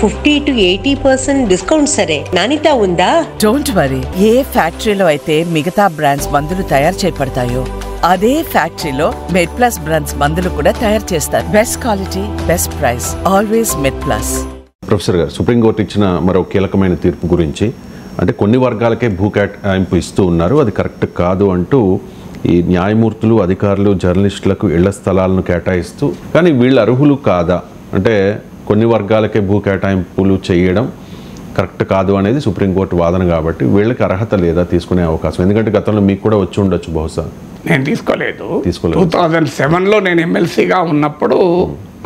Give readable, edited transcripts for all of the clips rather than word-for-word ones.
50 to 80% discount సరే, నాణ్యత ఉందా? Don't worry. ఏ ఫ్యాక్టరీలో అయితే మిగతా బ్రాండ్స్ మందులు తయారు చేయబడతాయో అదే ఫ్యాక్టరీలో మెడ్ప్లస్ బ్రాండ్స్ మందులు కూడా తయారు చేస్తారు. Best quality, best price, always MedPlus. Professor గారు, సుప్రీంకోర్టు ఇచ్చిన మరో కీలకమైన తీర్పు గురించి, అంటే కొన్ని వర్గాలకే భూ కేటాయింపు ఇస్తూ ఉన్నారు, అది కరెక్ట్ కాదు అంటూ ఈ న్యాయమూర్తులు, అధికారులు, జర్నలిస్టులకు ఇళ్ల స్థలాలను కేటాయిస్తూ, కానీ వీళ్ళు అర్హులు కాదా, అంటే కొన్ని వర్గాలకే భూ కేటాయింపులు చేయడం కరెక్ట్ కాదు అనేది సుప్రీంకోర్టు వాదన. కాబట్టి వీళ్ళకి అర్హత లేదా తీసుకునే అవకాశం? ఎందుకంటే గతంలో మీకు కూడా వచ్చి ఉండొచ్చు బహుశా. నేను తీసుకోలేదు. 2007లో నేను ఎమ్మెల్సీగా ఉన్నప్పుడు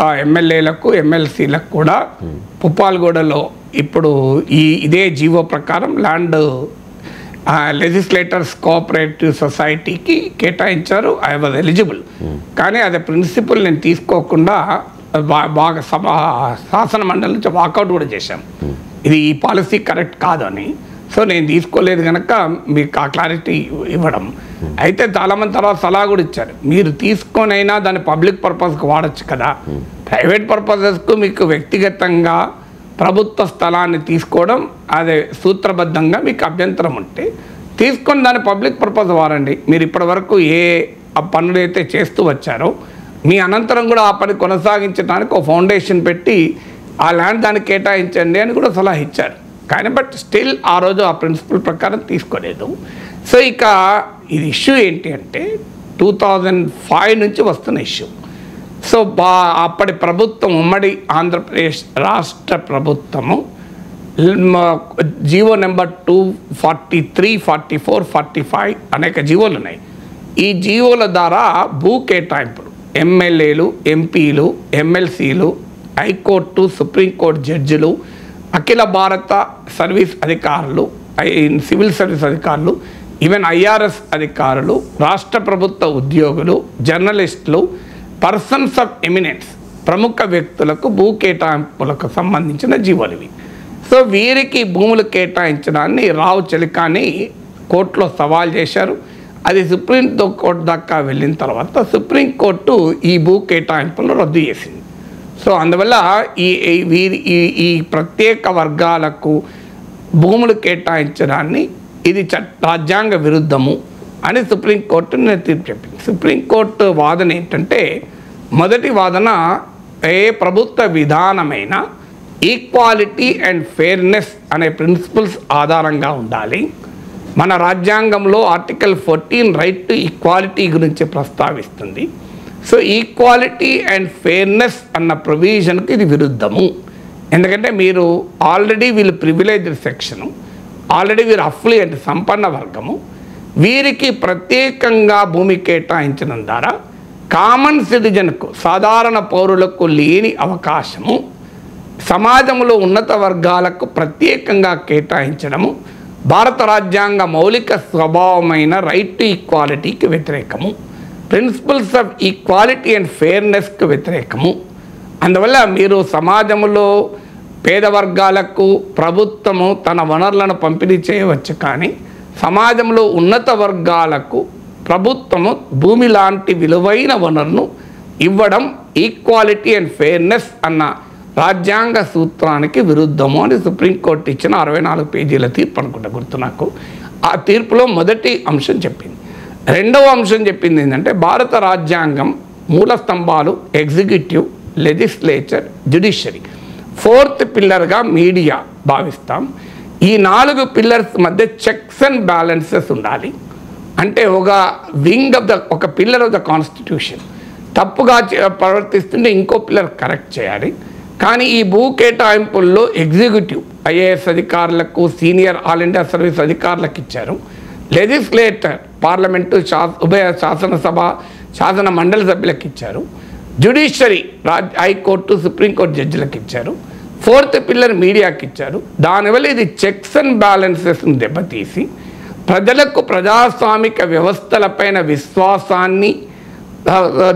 ఆ ఎమ్మెల్యేలకు, ఎమ్మెల్సీలకు కూడా పుప్పాలగూడలో ఇప్పుడు ఇదే జీవో ప్రకారం ల్యాండ్ లెజిస్లేటర్స్ కోఆపరేటివ్ సొసైటీకి కేటాయించారు. I was eligible. కానీ అదే ప్రిన్సిపల్ నేను తీసుకోకుండా బాగా శాసన మండలి నుంచి వాకౌట్ కూడా చేశాం. ఇది ఈ పాలసీ కరెక్ట్ కాదని. సో నేను తీసుకోలేదు కనుక మీకు ఆ క్లారిటీ ఇవ్వడం. అయితే చాలామంది తర్వాత సలహా కూడా ఇచ్చారు, మీరు తీసుకొనైనా దాన్ని పబ్లిక్ పర్పస్కి వాడచ్చు కదా, ప్రైవేట్ పర్పసెస్కు మీకు వ్యక్తిగతంగా ప్రభుత్వ స్థలాన్ని తీసుకోవడం అదే సూత్రబద్ధంగా మీకు అభ్యంతరం ఉంటే తీసుకొని దాన్ని పబ్లిక్ పర్పస్ వాడండి. మీరు ఇప్పటివరకు ఏ పనులు అయితే చేస్తూ వచ్చారో మీ అనంతరం కూడా ఆ పని కొనసాగించడానికి ఒక ఫౌండేషన్ పెట్టి ఆ ల్యాండ్ దాన్ని కేటాయించండి అని కూడా సలహా ఇచ్చారు. కానీ బట్ స్టిల్ ఆ రోజు ఆ ప్రిన్సిపల్ ప్రకారం తీసుకోలేదు. సో ఇక ఇది ఇష్యూ ఏంటి అంటే 2005 నుంచి వస్తున్న ఇష్యూ. సో అప్పటి ప్రభుత్వం, ఉమ్మడి ఆంధ్రప్రదేశ్ రాష్ట్ర ప్రభుత్వము జీవో నెంబర్ 243, 44, 45 అనేక జీవోలు ఉన్నాయి. ఈ జీవోల ద్వారా భూ కేటాయింపులు ఎమ్మెల్యేలు, ఎంపీలు, ఎమ్మెల్సీలు, హైకోర్టు, సుప్రీంకోర్టు జడ్జిలు, అఖిల భారత సర్వీస్ అధికారులు, సివిల్ సర్వీస్ అధికారులు, ఈవెన్ ఐఆర్ఎస్ అధికారులు, రాష్ట్ర ప్రభుత్వ ఉద్యోగులు, జర్నలిస్టులు, పర్సన్స్ ఆఫ్ ఎమినెన్స్, ప్రముఖ వ్యక్తులకు భూ కేటాయింపులకు సంబంధించిన జీవోలు ఇవి. సో వీరికి భూములు కేటాయించడాన్ని రావు చెలికాని కోర్టులో సవాల్ చేశారు. అది సుప్రీంకోర్టు దాకా వెళ్ళిన తర్వాత సుప్రీంకోర్టు ఈ భూ కేటాయింపులను రద్దు చేసింది. సో అందువల్ల ఈ ప్రత్యేక వర్గాలకు భూములు కేటాయించడాన్ని ఇది రాజ్యాంగ విరుద్ధము అని సుప్రీంకోర్టు తీర్పు చెప్పింది. సుప్రీంకోర్టు వాదన ఏంటంటే, మొదటి వాదన ఏ ప్రభుత్వ విధానమైన ఈక్వాలిటీ అండ్ ఫెయిర్నెస్ అనే ప్రిన్సిపల్స్ ఆధారంగా ఉండాలి. మన రాజ్యాంగంలో ఆర్టికల్ 14 రైట్ టు ఈక్వాలిటీ గురించి ప్రస్తావిస్తుంది. సో ఈక్వాలిటీ అండ్ ఫెయిర్నెస్ అన్న ప్రొవిజన్కి ఇది విరుద్ధము. ఎందుకంటే మీరు ఆల్రెడీ వీళ్ళు ప్రివిలేజ్డ్ సెక్షను, ఆల్రెడీ వీరు అఫ్లుయెంట్ సంపన్న వర్గము, వీరికి ప్రత్యేకంగా భూమి కేటాయించడం ద్వారా కామన్ సిటిజన్కు, సాధారణ పౌరులకు లేని అవకాశము సమాజంలో ఉన్నత వర్గాలకు ప్రత్యేకంగా కేటాయించడము భారత రాజ్యాంగ మౌలిక స్వభావమైన రైట్ టు ఈక్వాలిటీకి వ్యతిరేకము, ప్రిన్సిపల్స్ ఆఫ్ ఈక్వాలిటీ అండ్ ఫెయిర్నెస్కి వ్యతిరేకము. అందువల్ల మీరు సమాజంలో పేద వర్గాలకు ప్రభుత్వము తన వనరులను పంపిణీ చేయవచ్చు, కానీ సమాజంలో ఉన్నత వర్గాలకు ప్రభుత్వము భూమి లాంటి విలువైన వనరును ఇవ్వడం ఈక్వాలిటీ అండ్ ఫెయిర్నెస్ అన్న రాజ్యాంగ సూత్రానికి విరుద్ధము అని సుప్రీంకోర్టు ఇచ్చిన 64 పేజీల తీర్పు అనుకుంటా, గుర్తు నాకు. ఆ తీర్పులో మొదటి అంశం చెప్పింది. రెండవ అంశం చెప్పింది ఏంటంటే, భారత రాజ్యాంగం మూల స్తంభాలు ఎగ్జిక్యూటివ్, లెజిస్లేచర్, జ్యుడిషియరీ, 4th పిల్లర్గా మీడియా భావిస్తాం. ఈ 4 పిల్లర్స్ మధ్య చెక్స్ అండ్ బ్యాలెన్సెస్ ఉండాలి. అంటే ఒక పిల్లర్ ఆఫ్ ద కాన్స్టిట్యూషన్ తప్పుగా ప్రవర్తిస్తుంటే ఇంకో పిల్లర్ కరెక్ట్ చేయాలి. కానీ ఈ భూ కేటాయింపుల్లో ఎగ్జిక్యూటివ్ ఐఏఎస్ అధికారులకు, సీనియర్ ఆల్ ఇండియా సర్వీస్ అధికారులకు ఇచ్చారు. లెజిస్లేటర్ పార్లమెంటు, ఉభయ శాసనసభ, శాసన మండలి సభ్యులకు ఇచ్చారు. జ్యుడిషియరీ హైకోర్టు, సుప్రీంకోర్టు జడ్జిలకు ఇచ్చారు. 4th పిల్లర్ మీడియాకి ఇచ్చారు. దానివల్ల ఇది చెక్స్ అండ్ బ్యాలెన్సెస్ను దెబ్బతీసి ప్రజలకు ప్రజాస్వామిక వ్యవస్థలపైన విశ్వాసాన్ని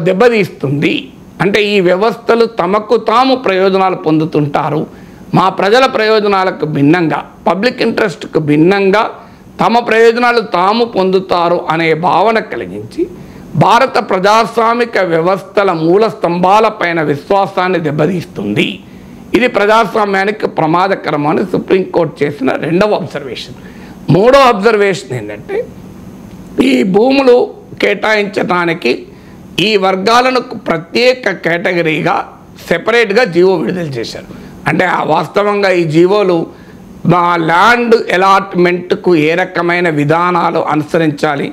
దెబ్బతీస్తుంది. అంటే ఈ వ్యవస్థలు తమకు తాము ప్రయోజనాలు పొందుతుంటారు, మా ప్రజల ప్రయోజనాలకు భిన్నంగా, పబ్లిక్ ఇంట్రెస్ట్కు భిన్నంగా తమ ప్రయోజనాలు తాము పొందుతారు అనే భావన కలిగించి భారత ప్రజాస్వామిక వ్యవస్థల మూల స్తంభాలపైన విశ్వాసాన్ని దెబ్బతీస్తుంది. ఇది ప్రజాస్వామ్యానికి ప్రమాదకరం అని సుప్రీంకోర్టు చేసిన రెండవ అబ్జర్వేషన్. మూడో అబ్జర్వేషన్ ఏంటంటే, ఈ భూములు కేటాయించడానికి ఈ వర్గాలను ప్రత్యేక కేటగిరీగా సెపరేట్గా జీవో విడుదల చేశారు. అంటే వాస్తవంగా ఈ జీవోలు మా ల్యాండ్ అలాట్మెంట్కు ఏ రకమైన విధానాలు అనుసరించాలి,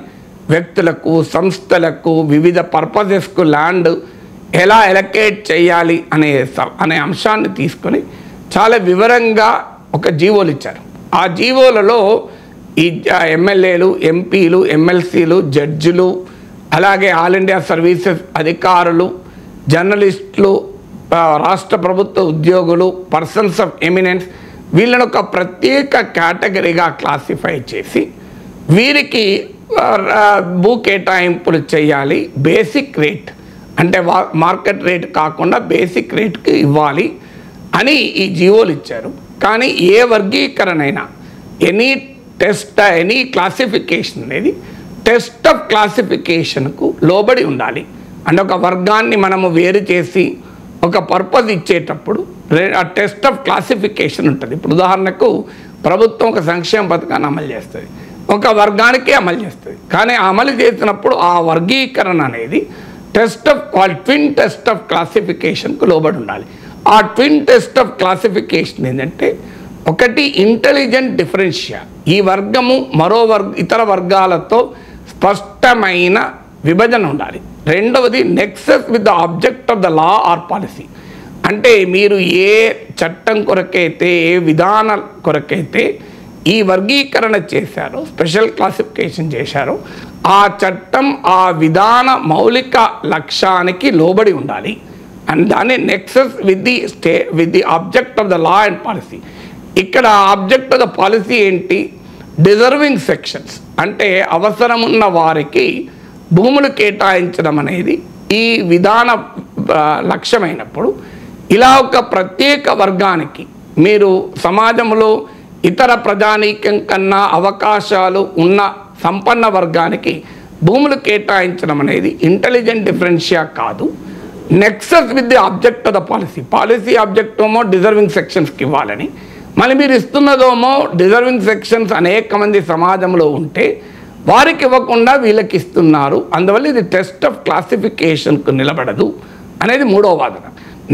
వ్యక్తులకు సంస్థలకు వివిధ పర్పసెస్కు ల్యాండ్ ఎలా ఎలకేట్ చేయాలి అనే అంశాన్ని తీసుకొని చాలా వివరంగా ఒక జీవోలు ఇచ్చారు. ఆ జీవోలలో ఈ ఎమ్మెల్యేలు, ఎంపీలు, ఎమ్మెల్సీలు, జడ్జిలు, అలాగే ఆల్ ఇండియా సర్వీసెస్ అధికారులు, జర్నలిస్టులు, రాష్ట్ర ప్రభుత్వ ఉద్యోగులు, పర్సన్స్ ఆఫ్ ఎమినెన్స్, వీళ్ళను ఒక ప్రత్యేక కేటగిరీగా క్లాసిఫై చేసి వీరికి భూ కేటాయింపులు చేయాలి. బేసిక్ రేట్ అంటే మార్కెట్ రేట్ కాకుండా బేసిక్ రేట్కి ఇవ్వాలి అని ఈ జీవోలు ఇచ్చారు. కానీ ఏ వర్గీకరణ అయినా ఎనీ క్లాసిఫికేషన్ అనేది టెస్ట్ ఆఫ్ క్లాసిఫికేషన్కు లోబడి ఉండాలి. అంటే ఒక వర్గాన్ని మనము వేరు చేసి ఒక పర్పస్ ఇచ్చేటప్పుడు ఆ టెస్ట్ ఆఫ్ క్లాసిఫికేషన్ ఉంటుంది. ఇప్పుడు ఉదాహరణకు ప్రభుత్వం ఒక సంక్షేమ పథకాన్ని అమలు చేస్తుంది, ఒక వర్గానికి అమలు చేస్తుంది. కానీ అమలు చేసినప్పుడు ఆ వర్గీకరణ అనేది ట్విన్ టెస్ట్ ఆఫ్ క్లాసిఫికేషన్కు లోబడి ఉండాలి. ఆ ట్విన్ టెస్ట్ ఆఫ్ క్లాసిఫికేషన్ ఏంటంటే, ఒకటి ఇంటెలిజెంట్ డిఫరెన్షియా, ఈ వర్గము మరో ఇతర వర్గాలతో స్పష్టమైన విభజన ఉండాలి. రెండవది nexus with the object of the law or policy, అంటే మీరు ఏ చట్టం కొరకైతే ఏ విధాన కొరకైతే ఈ వర్గీకరణ చేశారో, స్పెషల్ క్లాసిఫికేషన్ చేశారో, ఆ చట్టం ఆ విధాన మౌలిక లక్ష్యానికి లోబడి ఉండాలి. అండ్ దాన్ని Nexus with the object of the law and policy. ఇక్కడ ఆబ్జెక్ట్ ఆఫ్ ద పాలసీ ఏంటి? డిజర్వింగ్ సెక్షన్స్, అంటే అవసరమున్న వారికి భూములు కేటాయించడం అనేది ఈ విధాన లక్ష్యమైనప్పుడు, ఇలా ఒక ప్రత్యేక వర్గానికి మీరు సమాజంలో ఇతర ప్రజానీకం కన్నా అవకాశాలు ఉన్న సంపన్న వర్గానికి భూములు కేటాయించడం అనేది ఇంటెలిజెంట్ డిఫరెన్షియా కాదు. Nexus with the object of the policy object ఏమో డిజర్వింగ్ సెక్షన్స్కి ఇవ్వాలని, మళ్ళీ మీరు ఇస్తున్నదేమో డిజర్వింగ్ సెక్షన్స్ అనేక మంది సమాజంలో ఉంటే వారికి ఇవ్వకుండా వీళ్ళకి ఇస్తున్నారు, అందువల్ల ఇది టెస్ట్ ఆఫ్ క్లాసిఫికేషన్కు నిలబడదు అనేది మూడవ వాదన.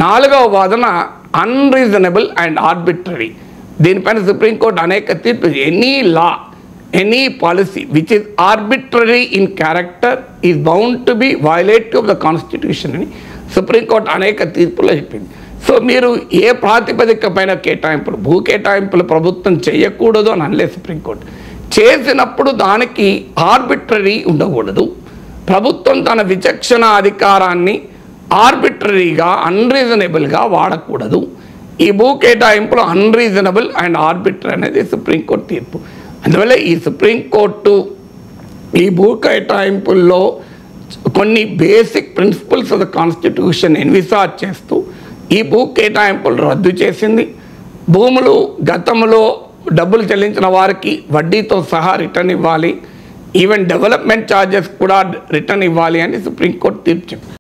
నాలుగవ వాదన అన్రీజనబుల్ అండ్ ఆర్బిట్రరీ. దీనిపైన సుప్రీంకోర్టు అనేక తీర్పు, any policy which is arbitrary in character is bound to be violative of the constitution అని సుప్రీంకోర్టు అనేక తీర్పులో చెప్పింది. సో మీరు ఏ ప్రాతిపదిక పైన కేటాయింపులు, భూ కేటాయింపులు ప్రభుత్వం చేయకూడదు అని అనలేదు సుప్రీంకోర్టు. చేసినప్పుడు దానికి ఆర్బిట్రరీ ఉండకూడదు. ప్రభుత్వం తన విచక్షణ అధికారాన్ని ఆర్బిట్రరీగా, అన్రీజనబుల్గా వాడకూడదు. ఈ భూ కేటాయింపులు అన్రీజనబుల్ అండ్ ఆర్బిట్రరీ అనేది సుప్రీంకోర్టు తీర్పు. అందువల్ల ఈ సుప్రీంకోర్టు ఈ భూ కేటాయింపుల్లో కొన్ని basic principles of the constitution envisage చేస్తూ ఈ భూ కేటాయింపులు రద్దు చేసింది. భూములు గతంలో డబ్బులు చెల్లించిన వారికి వడ్డీతో సహా రిటర్న్ ఇవ్వాలి, ఈవెన్ డెవలప్మెంట్ ఛార్జెస్ కూడా రిటర్న్ ఇవ్వాలి అని సుప్రీంకోర్టు తీర్పు చెప్పింది.